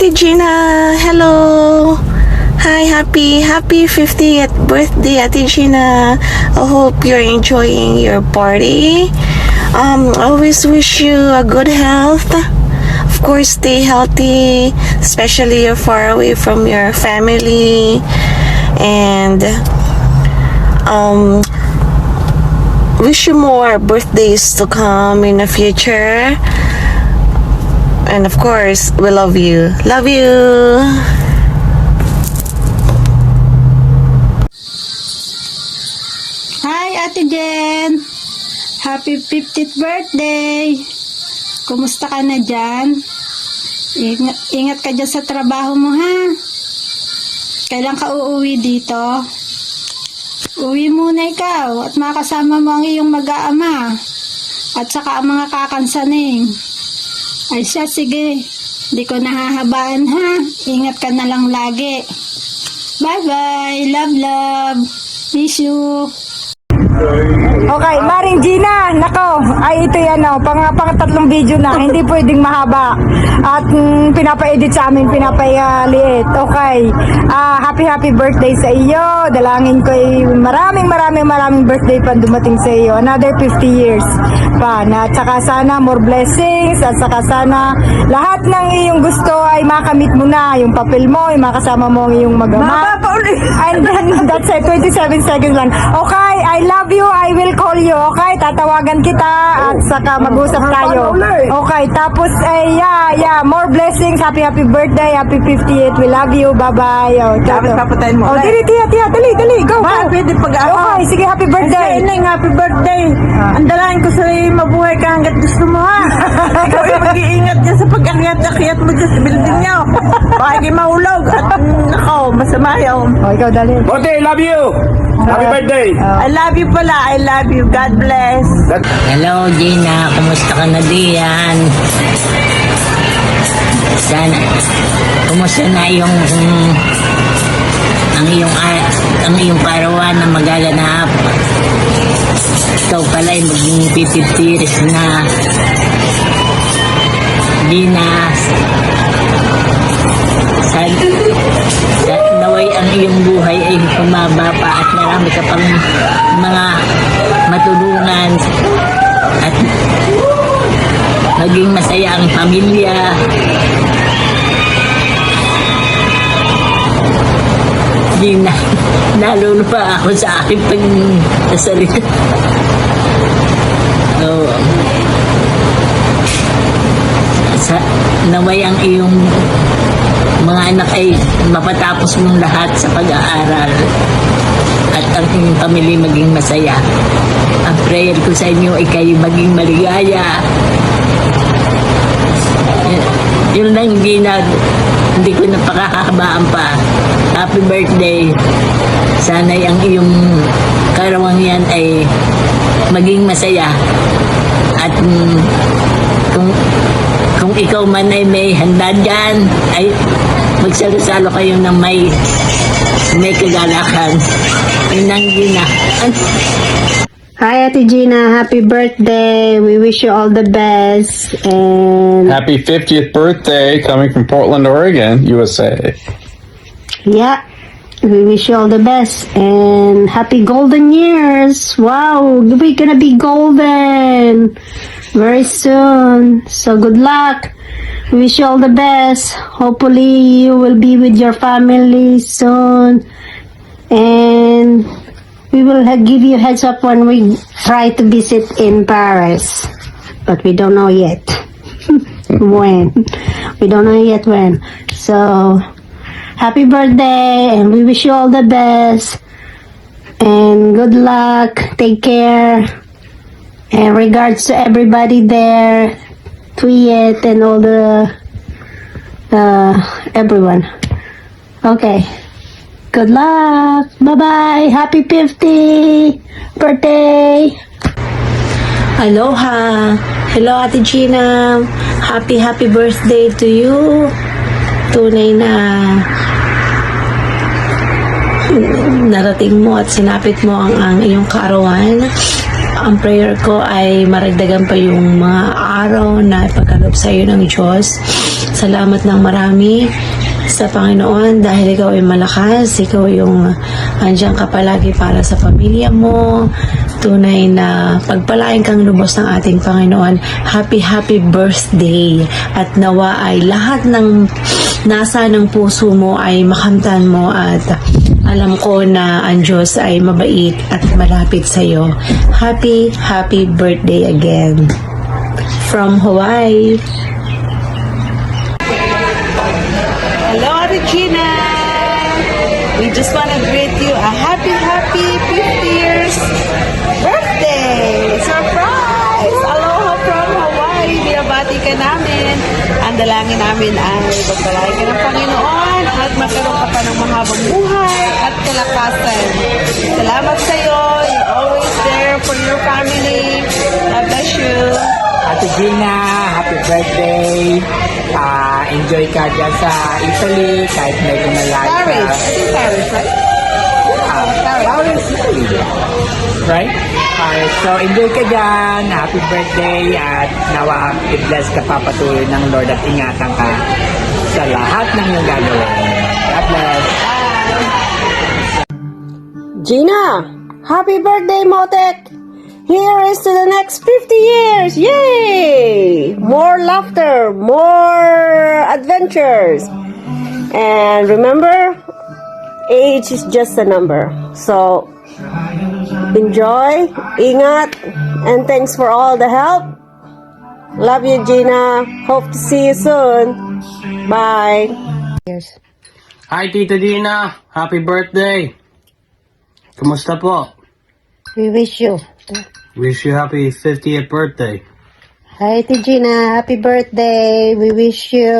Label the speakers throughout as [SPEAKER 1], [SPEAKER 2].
[SPEAKER 1] Ate Gina. Hello. Hi, happy 50th birthday, Ate Gina. I hope you're enjoying your party. Always wish you a good health. Of course, stay healthy, especially you're far away from your family. And wish you more birthdays to come in the future. And of course, we love you. Love you.
[SPEAKER 2] Hi, Ate Jen! Happy 50th birthday! Kumusta ka na dyan? Ingat ka dyan sa trabaho mo, ha? Kailan ka uuwi dito? Uwi muna ikaw at makasama mo ang iyong mag-aama at saka ang mga kakansaning. Ay siya, sige. Di ko nahahabaan, ha? Ingat ka na lang lagi. Bye-bye! Love, love! Miss you!
[SPEAKER 3] Okay, Maring Gina, nako, ay ito yan pang-tatlong video na, hindi pwedeng mahaba. At pinapa-edit sa amin, pinapaliit. Okay, happy birthday sa iyo. Dalangin ko ay maraming birthday pa dumating sa iyo. Another 50 years pa. At saka sana more blessings, at saka sana lahat ng iyong gusto ay makamit mo na. Yung papel mo, yung makasama mo ang iyong mag-ama. And then, that's it, 27 seconds lang. Okay, I love you, I will call you, okay? Tatawagan kita at saka mag-usap tayo. Okay, tapos more blessings, happy birthday, happy 50th, we love you, bye-bye.
[SPEAKER 4] Dapat papatayin mo.
[SPEAKER 3] Oh, dali, dali, go.
[SPEAKER 4] Ma, pwede
[SPEAKER 3] Okay, sige, happy birthday.
[SPEAKER 4] Kasi happy birthday. Ang dalayan ko sa'yo, mabuhay ka hanggat gusto mo, ha? Ikaw ay mag-iingat dyan sa pag-akyat mo dyan sa building niyo. Baka kayo mahulog. At nako, masama yun.
[SPEAKER 3] Oh, ikaw, dali.
[SPEAKER 5] Bote, love you! Happy birthday!
[SPEAKER 4] I love you pala. I love you. God bless.
[SPEAKER 6] Hello Gina, kumusta ka na diyan? Sana, kumusta na yung ang iyong parawan na magaganap? Ikaw pala ay maging 50 years na. Gina, naway ang iyong buhay ay humaba pa at marami ka pang mga matulungan at maging masaya ang pamilya. Di na nalulupa ako sa aking pagsasalita. Naway ang iyong mga anak ay mapatapos mong lahat sa pag-aaral at ang inyong pamilya maging masaya. Ang prayer ko sa inyo ay kayo maging maligaya. Yun lang hindi ko napakakahabaan pa. Happy birthday. Sana'y ang iyong karawang yan ay maging masaya. At kung ikaw man ay may handa dyan, ay magsalo-salo kayo ng may kagalakan. Inang Gina.
[SPEAKER 2] Hi, Ate Gina. Happy birthday. We wish you all the best. And
[SPEAKER 5] Happy 50th birthday coming from Portland, Oregon, USA.
[SPEAKER 2] yeah, we wish you all the best. And happy golden years. Wow, we're gonna be golden very soon. So good luck. We wish you all the best. Hopefully you will be with your family soon. And we will give you heads up when we try to visit in Paris. But we don't know yet when. We don't know yet when. So, happy birthday and we wish you all the best. And good luck. Take care. And regards to everybody there. Tweet and all the everyone. Okay. Good luck. Bye-bye. Happy 50th birthday.
[SPEAKER 1] Aloha. Hello, Ate Gina. Happy birthday to you. Tunay na narating mo at sinapit mo ang iyong kaarawan. Ang prayer ko ay maragdagan pa yung mga araw na ipagkaloob sa iyo ng Diyos. Salamat ng marami sa Panginoon dahil ikaw ay malakas, ikaw yung andyan ka palagi para sa pamilya mo. Tunay na pagpalain kang lubos ng ating Panginoon. Happy, happy birthday! At nawa ay lahat ng nasa ng puso mo ay makamtan mo at alam ko na ang Diyos ay mabait at malapit sa iyo. Happy, happy birthday again. From Hawaii. Hello, Ate Gina! We just want to greet you a happy, happy 50 years birthday! Surprise! Aloha from Hawaii! Binabati ka namin. Ang dalangin namin ay pagpalain ka ng Panginoon at magkaroon ka pa ng mahabang buhay at kalakasan. Salamat sa iyo. You're always there for your family. God bless you.
[SPEAKER 7] Ate Gina, happy birthday. Enjoy ka dyan sa Italy kahit medyo malayo ka.
[SPEAKER 1] Paris. I think Paris, right?
[SPEAKER 7] Paris, Italy. Right? So enjoy ka dyan. Happy birthday at nawa i-bless ka papatuloy ng Lord at ingatan ka sa lahat ng iyong gagawin. God bless.
[SPEAKER 2] Gina, happy birthday, Motek! Here is to the next 50 years! Yay! More laughter, more adventures. And remember, age is just a number. So, enjoy, ingat, and thanks for all the help. Love you, Gina. Hope to see you soon. Bye.
[SPEAKER 8] Hi, Tita Gina. Happy birthday. Kumusta po?
[SPEAKER 2] We wish you.
[SPEAKER 8] Wish you happy 50th birthday.
[SPEAKER 2] Hi, Gina. Happy birthday. We wish you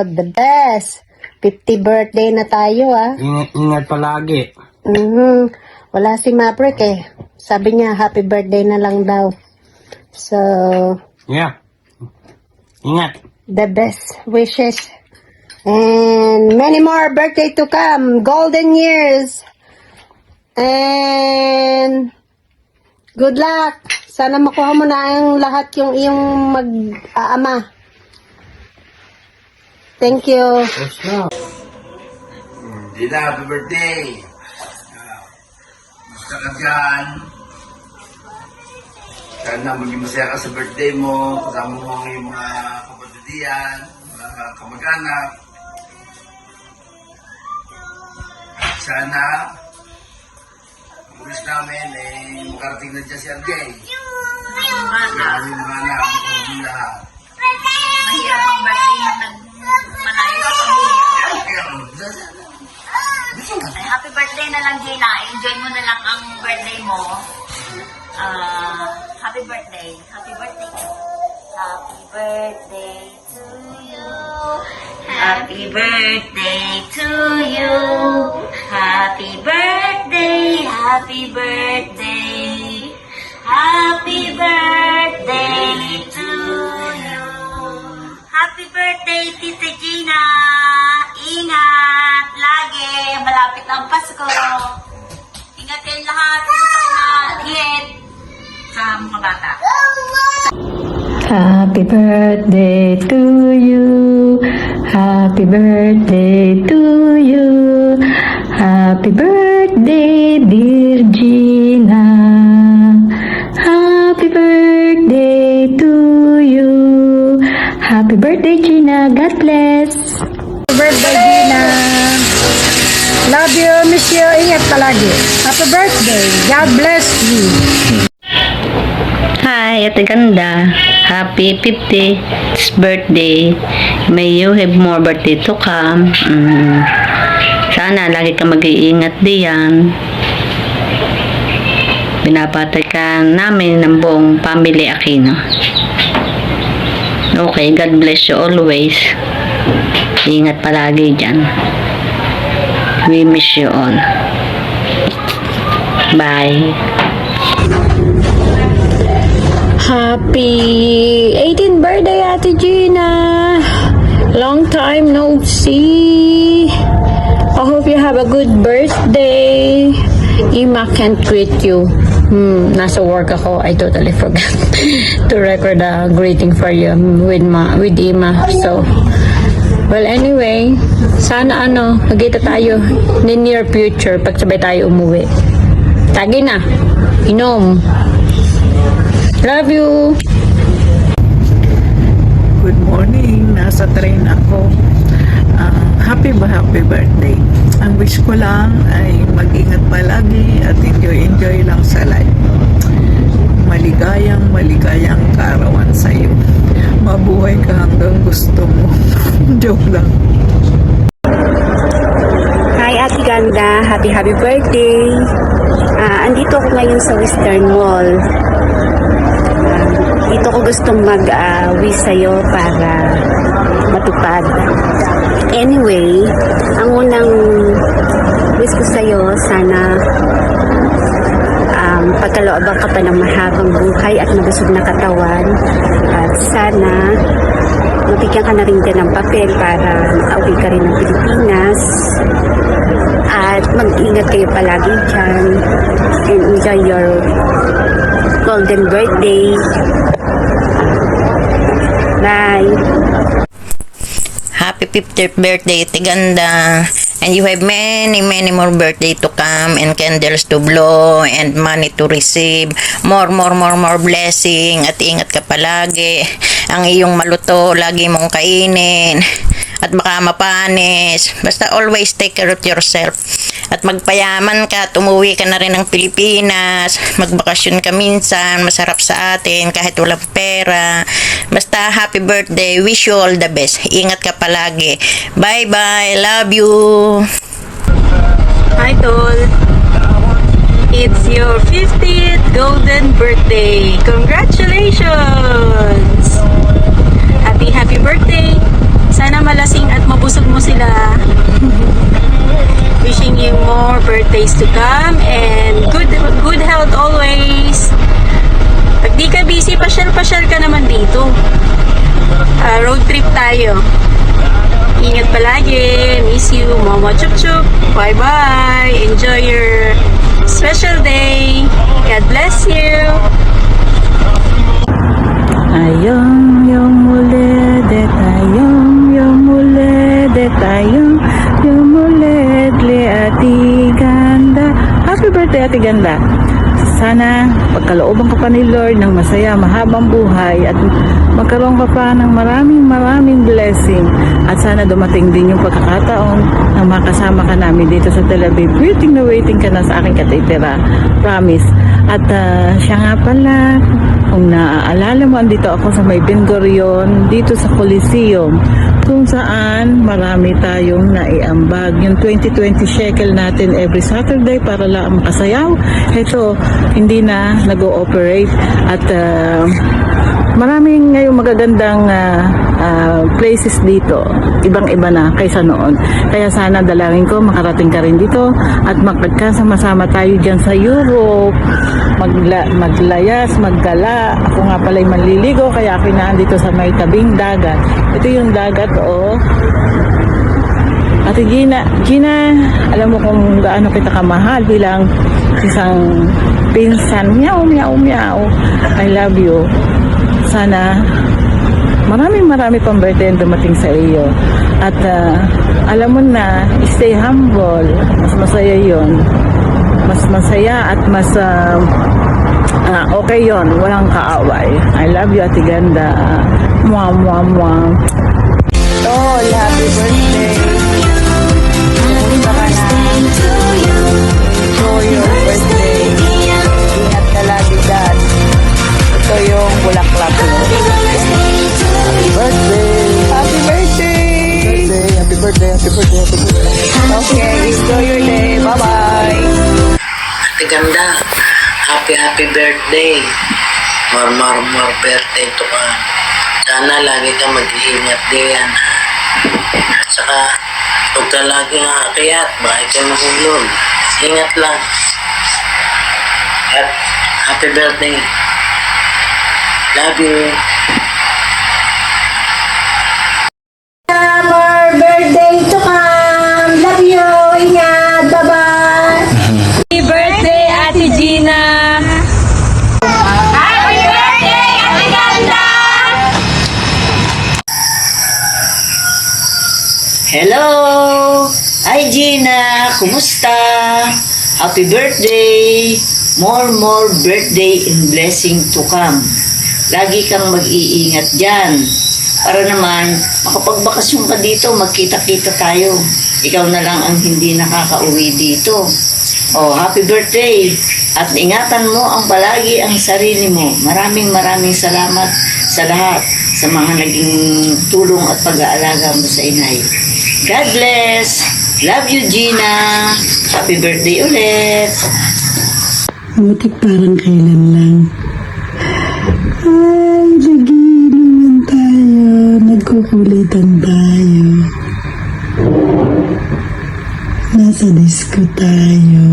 [SPEAKER 2] the best. 50 birthday na tayo, ah.
[SPEAKER 8] Ingat palagi.
[SPEAKER 2] Wala si Maverick eh. Sabi niya, happy birthday na lang daw. So,
[SPEAKER 8] Yeah. Ingat.
[SPEAKER 2] the best wishes. And many more birthday to come. Golden years. And good luck. Sana makuha mo na ang lahat yung iyong mag-aama. Thank you.
[SPEAKER 9] Gina, happy birthday! Gusto ka dyan. Sana maging masaya ka sa birthday mo. Kasama mo ang iyong mga kapatid diyan, mga kamag-anak. Sana, ang wish namin makarating na dyan si RJ. Sana yung mga anak, mga lahat.
[SPEAKER 6] Mahirap ang birthday na malayo sa pamilya. Ay, happy birthday na lang, Gina. Enjoy mo na lang ang birthday mo. Happy birthday. Happy birthday. Happy birthday to you. Happy birthday to you. Happy birthday. Happy birthday. Happy birthday to you. Happy birthday, Tita Gina. Ingat lagi. Malapit ang Pasko. Ingat kayo lahat. Ingat sa mga bata.
[SPEAKER 2] Happy birthday to you. Happy birthday to you. Happy birthday, dear Gina. Happy birthday to you. Happy birthday, Gina. God bless.
[SPEAKER 3] Birthday, Gina. Love you, miss you. Ingat palagi. Happy birthday. God bless you.
[SPEAKER 2] Hi, Ate Ganda. Happy 50th birthday. May you have more birthday to come. Sana lagi ka mag-iingat diyan. Binabati ka namin ng buong family Aquino. Okay, God bless you always. Ingat palagi dyan. We miss you all. Bye. Happy 18th birthday, Ate Gina. Long time no see. I hope you have a good birthday. Ima can't greet you. Nasa work ako. I totally forgot to record a greeting for you with Ima. So,
[SPEAKER 6] Well, anyway, sana magkita tayo in the near future pag sabay tayo umuwi. Tagi na. Inom. Love you.
[SPEAKER 4] Good morning. Nasa train ako. Happy birthday. Ang wish ko lang ay mag-ingat palagi at enjoy lang sa life. Maligayang kaarawan sa'yo. Mabuhay ka hanggang gusto mo. Joke lang.
[SPEAKER 2] Hi, Ate Ganda. Happy birthday. Andito ako ngayon sa Western Mall. Dito ko gustong mag-wish sa'yo para matupad. Anyway, ang unang wish ko sa'yo, sana pagkalooban ka pa ng mahabang buhay at mabusog na katawan. At sana mabigyan ka na rin dyan ng papel para makauwi ka rin ng Pilipinas. At mag-ingat kayo palagi dyan. And enjoy your golden birthday. Bye!
[SPEAKER 10] Happy 50th birthday, Tiganda. And you have many more birthday to come and candles to blow and money to receive. More blessing at ingat ka palagi. Ang iyong maluto, lagi mong kainin. At baka mapanis. Basta always take care of yourself. At magpayaman ka at umuwi ka na rin ng Pilipinas. Magbakasyon ka minsan. Masarap sa atin kahit walang pera. Basta happy birthday. Wish you all the best. Ingat ka palagi. Bye-bye. Love you.
[SPEAKER 1] Hi, Tol. It's your 50th golden birthday. Congratulations! Happy birthday. Sana malasing at mabusog mo sila. Wishing you more birthdays to come and good health always. Pag di ka busy, pasyal ka naman dito. Road trip tayo. Ingat palagi. Miss you. Mama chup chup. Bye bye. Enjoy your special day. God bless you.
[SPEAKER 4] Ayong yung muli de tayong yung muli de tayong yung muli de Ate Ganda. Happy birthday, Ate Ganda. Sana pagkalooban ka pa ni Lord ng masaya, mahabang buhay at magkaroon ka pa ng maraming blessing. At sana dumating din yung pagkakataon na makasama ka namin dito sa Tel Aviv. Waiting ka na sa aking katitira. Promise. At siya nga pala, kung naaalala mo, andito ako sa may Ben Gurion, dito sa Coliseum, kung saan marami tayong naiambag. Yung 2020 shekel natin every Saturday para lang makasayaw. Ito, hindi na nag-ooperate. At maraming ngayong magagandang places dito. Ibang-iba na kaysa noon. Kaya sana dalangin ko makarating ka rin dito at magkasama-sama tayo dyan sa Europe. Maglayas, maggala. Ako nga pala'y manliligo kaya ako dito sa may tabing dagat. Ito yung dagat, oh. Ate Gina, alam mo kung gaano kita kamahal bilang isang pinsan. Meow. I love you. Sana marami pang birthday ang dumating sa iyo. At alam mo na, stay humble. Mas masaya yon. Mas masaya at mas okay yon. Walang kaaway. I love you, Ate Ganda. Mwah. Tol, happy birthday. Kumusta ka na? Enjoy your birthday. Ingat ka lagi dyan. Ito yung bulaklak mo. Happy birthday. Okay, enjoy your day. Bye-bye.
[SPEAKER 10] Ate Ganda, happy birthday. More birthday to come. Sana lagi ka mag-iingat din. At saka, huwag ka lagi aakyat. Bakit ka mahulog? Ingat lang. At happy birthday. Love you.
[SPEAKER 3] More birthday to come. Love you. Ingat. Bye-bye.
[SPEAKER 1] Happy birthday, Ate Gina.
[SPEAKER 3] Happy birthday, Ate Ganda.
[SPEAKER 6] Hello! Hi Gina! Kumusta? Happy birthday! More birthday and blessing to come. Lagi kang mag-iingat dyan. Para naman, makapagbakasyon ka dito, magkita-kita tayo. Ikaw na lang ang hindi nakakauwi dito. Oh, happy birthday! At ingatan mo ang palagi ang sarili mo. Maraming salamat sa lahat, sa mga naging tulong at pag-aalaga mo sa inay. God bless! Love you, Gina! Happy birthday ulit!
[SPEAKER 2] Butik parang kailan lang. Ay, nagiinuman tayo. Nagkukulitan tayo. Nasa disco tayo.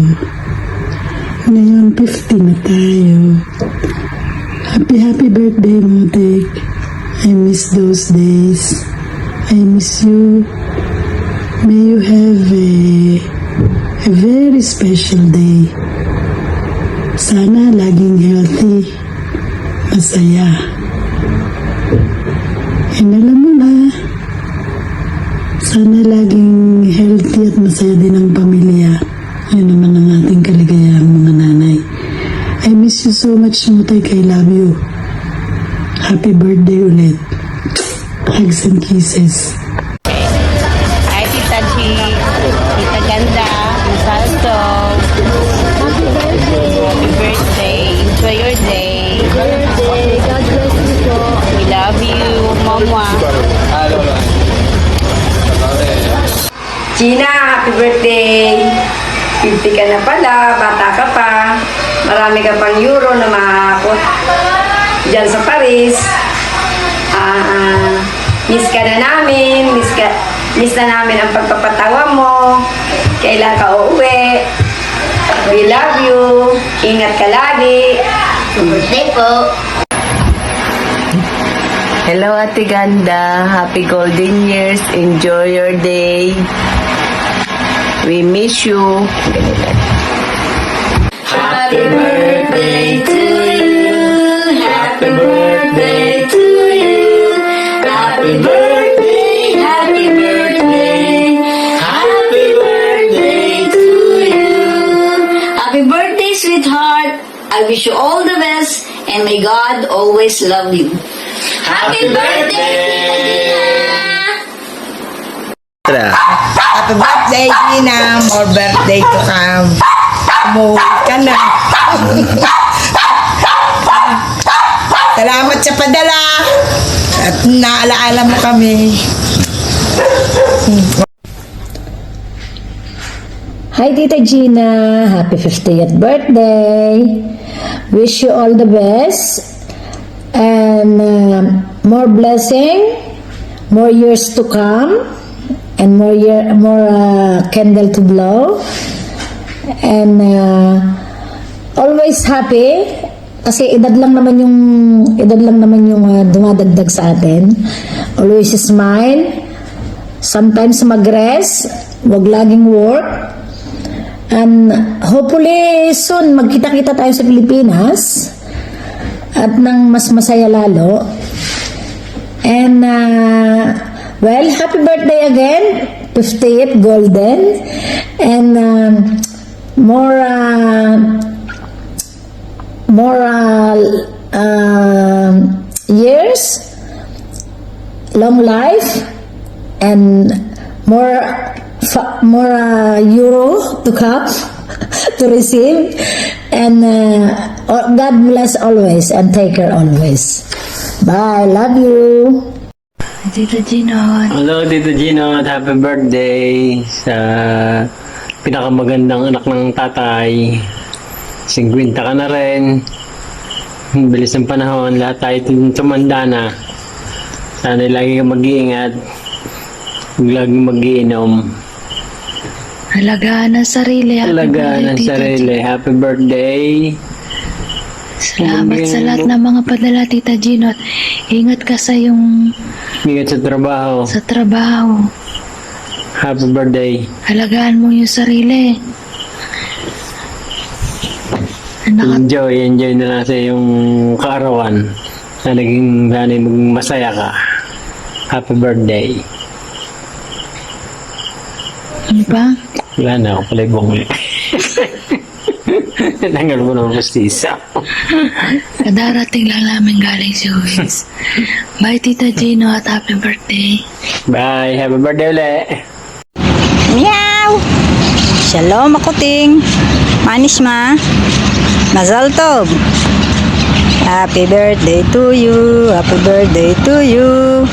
[SPEAKER 2] Ngayon, 50 na tayo. Happy birthday, Butik. I miss those days. I miss you. May you have a very special day. Sana laging healthy, masaya. And alam mo na, sana laging healthy at masaya din ang pamilya. Yun naman ang ating kaligayahan, mga nanay. I miss you so much, Mutek. I love you. Happy birthday ulit. Hugs and kisses.
[SPEAKER 10] Hi, Tita G. Tita Ganda. Salto. Happy birthday. Enjoy your day.
[SPEAKER 3] God bless you po.
[SPEAKER 10] We love you, Mama.
[SPEAKER 3] Gina, happy birthday! 50 ka na pala, bata ka pa. Marami ka pang euro na makakot dyan sa Paris. Miss ka na namin, miss na namin ang pagpapatawa mo. Kailan ka uuwi? We love you. Ingat ka lagi.
[SPEAKER 10] Birthday po.
[SPEAKER 6] Hello, Ate Ganda. Happy golden years. Enjoy your day. We miss you. Happy birthday to you. Happy birthday to you. Happy birthday. Happy birthday. Happy birthday to you. Happy birthday, sweetheart. I wish you all the best and may God always love you. Happy birthday, Gina!
[SPEAKER 4] Happy birthday, Gina. More birthday to come. Umuwi ka na. Salamat sa padala. At naalaala mo kami.
[SPEAKER 3] Hi, Tita Gina. Happy 50th birthday. Wish you all the best. And more blessing, more years to come, and more candle to blow, and always happy. Kasi edad lang naman yung dumadagdag sa atin. Always smile. Sometimes mag-rest. Wag laging work. And hopefully soon magkita-kita tayo sa Pilipinas. At nang mas masaya lalo. And, well, happy birthday again, 50th golden. And more years, long life, and more euro to come to receive. And God bless always and take care always. Bye. Love you.
[SPEAKER 10] Tita Gino.
[SPEAKER 8] Hello, Tito Gino. At happy birthday sa pinakamagandang anak ng tatay. 50 ka na rin. Bilis ng panahon. Lahat tayo tumanda na. Sana lagi kang mag-iingat. Lagi mag-iinom.
[SPEAKER 1] Alagaan ang sarili.
[SPEAKER 8] Alagaan ang sarili. Happy birthday.
[SPEAKER 1] Salamat sa lahat ng mga padala, Tita Gino. At ingat ka sa yung
[SPEAKER 8] Ingat sa trabaho. Happy birthday.
[SPEAKER 1] Alagaan mo yung sarili.
[SPEAKER 8] Enjoy na lang sa yung kaarawan. Sana maging masaya ka. Happy birthday.
[SPEAKER 3] Ano pa?
[SPEAKER 8] Wala na ako pala bumuli. Tanggal mo ng pastisa.
[SPEAKER 3] Kadarating lang namin galing si Luis. Bye, Tita Gino, at happy birthday.
[SPEAKER 8] Bye! Happy birthday ulit!
[SPEAKER 3] Meow! Shalom, makuting. Manis ma. Mazal tov. Happy birthday to you. Happy birthday to you.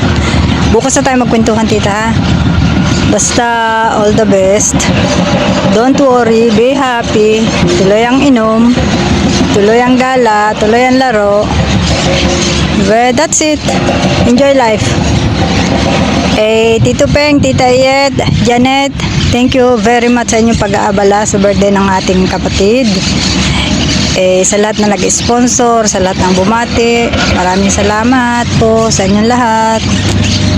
[SPEAKER 3] Bukas na tayo magkwentuhan, tita. Basta all the best. Don't worry, be happy. Tuloy ang inom. Tuloy ang gala. Tuloy ang laro. Well, that's it. Enjoy life. Tito Peng, Tita Iyed, Janet, thank you very much sa inyong pag-aabala sa birthday ng ating kapatid. Sa lahat na nag-sponsor, sa lahat ng bumati, maraming salamat po sa inyong lahat.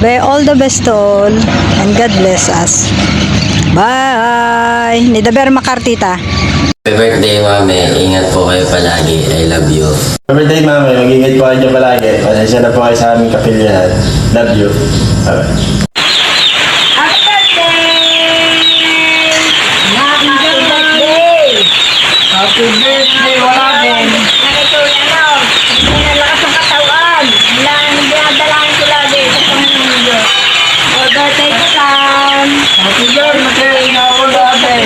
[SPEAKER 3] All the best to all, and God bless us. Bye! Nidaber Makartita.
[SPEAKER 11] Happy birthday, Mami. Ingat po kayo palagi. I love you.
[SPEAKER 12] Happy birthday, Mami. Mag-ingat po kayo palagi. Pasensya na po kayo sa aming kapilyahan. Love you. Bye-bye.
[SPEAKER 7] Happy birthday, wala din.
[SPEAKER 3] Ito, lakas ng katawan. Dinadalahan ko lagi sa Panginoon Diyos. Birthday ko, Sam.
[SPEAKER 7] Happy birthday,
[SPEAKER 3] Happy birthday.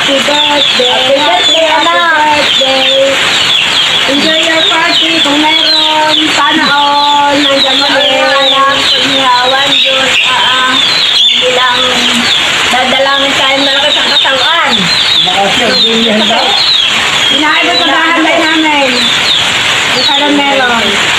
[SPEAKER 3] Happy birthday, anak. Enjoy your party kung mayroon. Sana all. Nandiyan mo rin. Pagnihawan, Diyos. Hindi lang dadalangin tayo malakas ang katawan. Inaibot sa bahay namin. Yung karon meron.